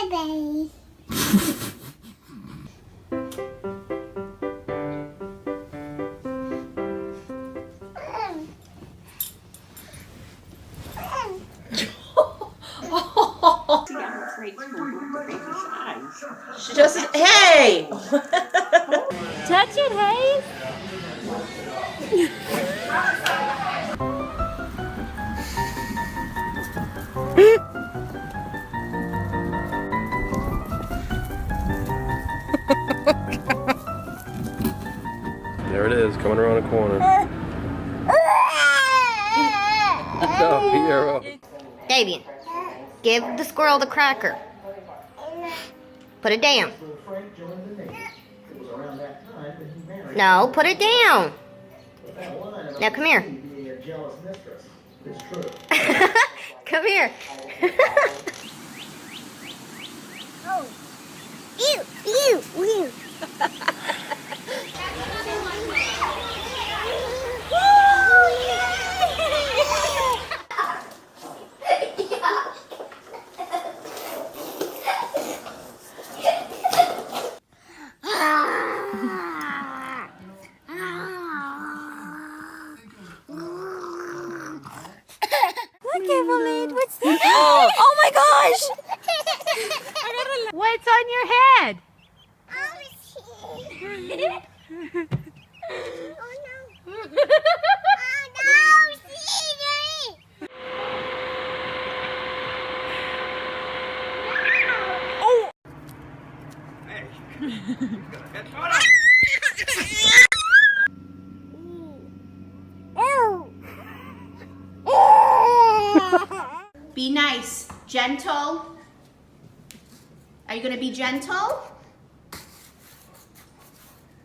Bye-bye. She doesn't. Hey! Touch it, Hayes. There it is, coming around the corner. No, hero. Davian, give the squirrel the cracker. Put it down. No, put it down. Now come here. Come here. Ew, ew, ew. Look, Evelyn, what's that? Oh my gosh! What's on your head? Oh no. Oh no, Siri! Be nice. Gentle. Are you gonna be gentle?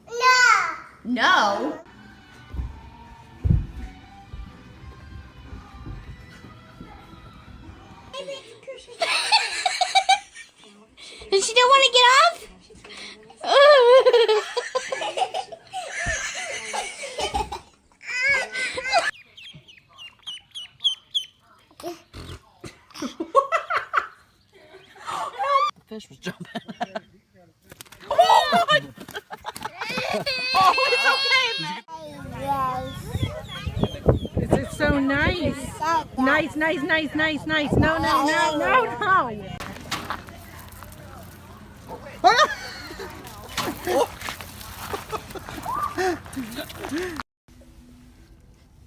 No. No. And she don't want to get off? The fish was jumping. This is so nice. Nice, nice, nice, nice, nice. No, no, no, no, no.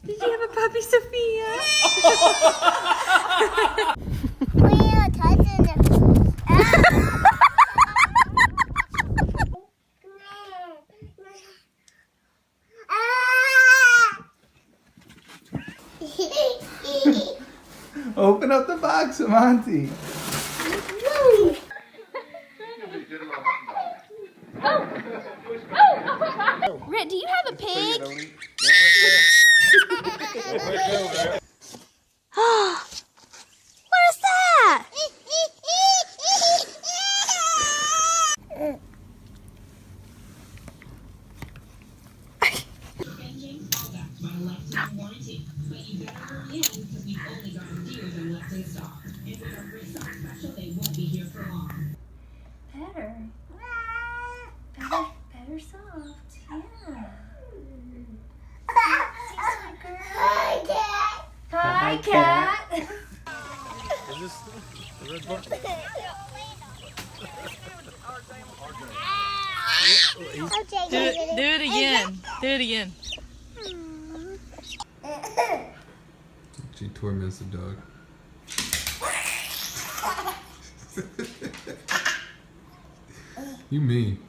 Did you have a puppy, Sophia? We are touching it. Open up the box, Monty. Rhett, do you have a pig? What is that? Better soft, yeah. Hi, cat. Is this the red bar? Do it again. Do it again. She torments the dog. You mean?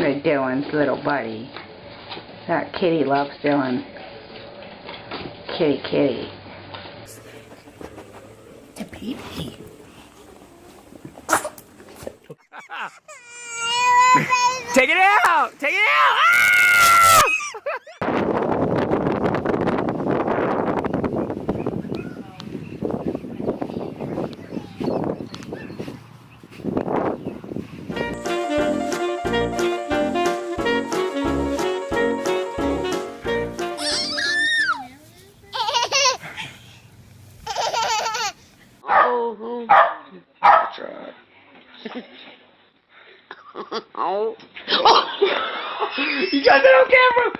at Dylan's little buddy. That kitty loves Dylan. Kitty, kitty. The baby. Take it out! Take it out! Ah! You got that on camera!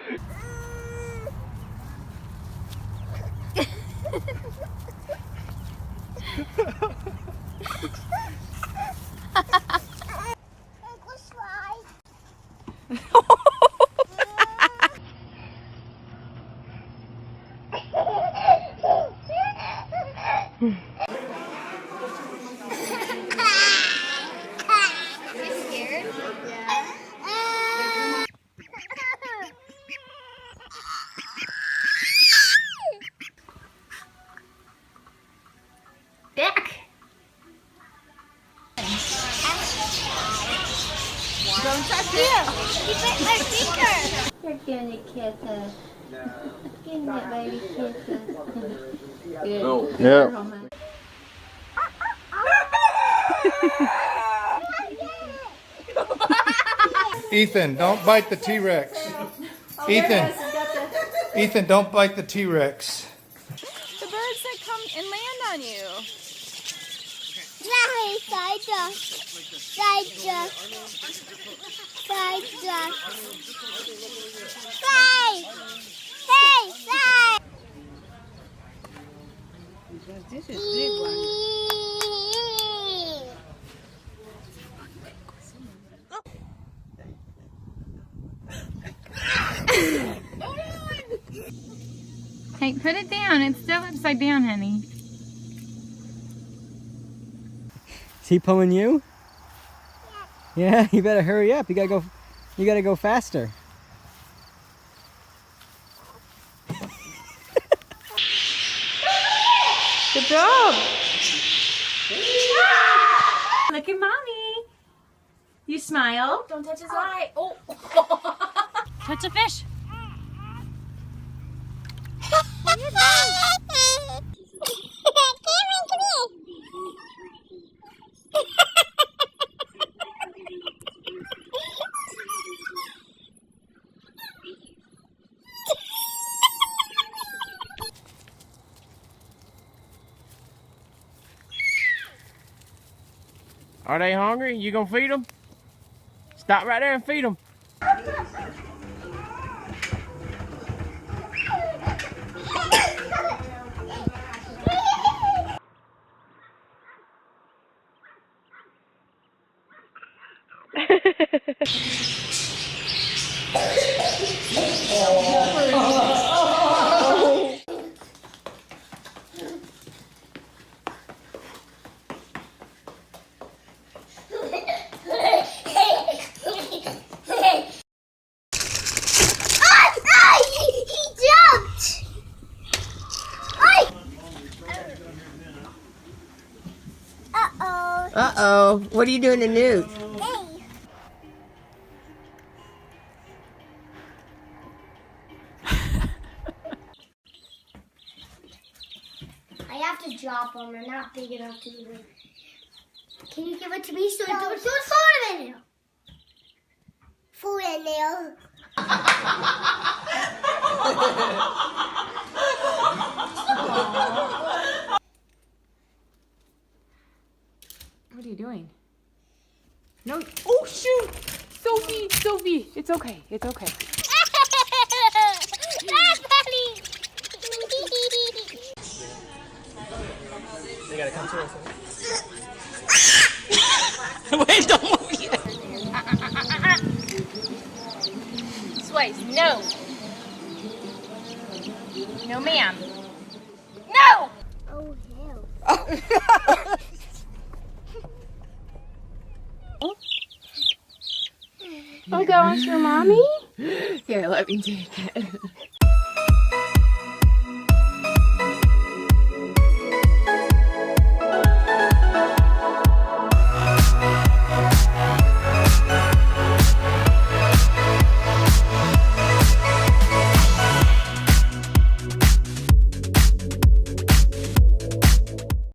Back. Don't touch it. You bit my finger. You're gonna kiss us. Give me that baby kisses. Good. Yeah. Ethan, don't bite the T-Rex. Ethan, don't bite the T-Rex. The birds that come and land on you. Side duck. Side duck. Side duck. Side. Hey, side. This is a big one. Hey, put it down. It's still upside down, honey. Is he pulling you? Yeah, you better hurry up. You gotta go faster. Good job. Look at mommy. You smile. Don't touch his eye. Oh. Touch a fish. Are they hungry? You gonna feed them? Stop right there and feed them. Uh-oh. What are you doing to Newt? I have to drop them. They're not big enough to even. Can you give it to me so it's full of nail? Full of nail. What are you doing? No. Oh, shoot. Sophie, Sophie. It's okay. It's okay. They gotta come to us. Wait, don't move yet. Sways, no. No, ma'am. No! Oh, hell. Oh, that one's for mommy? Here, let me take it.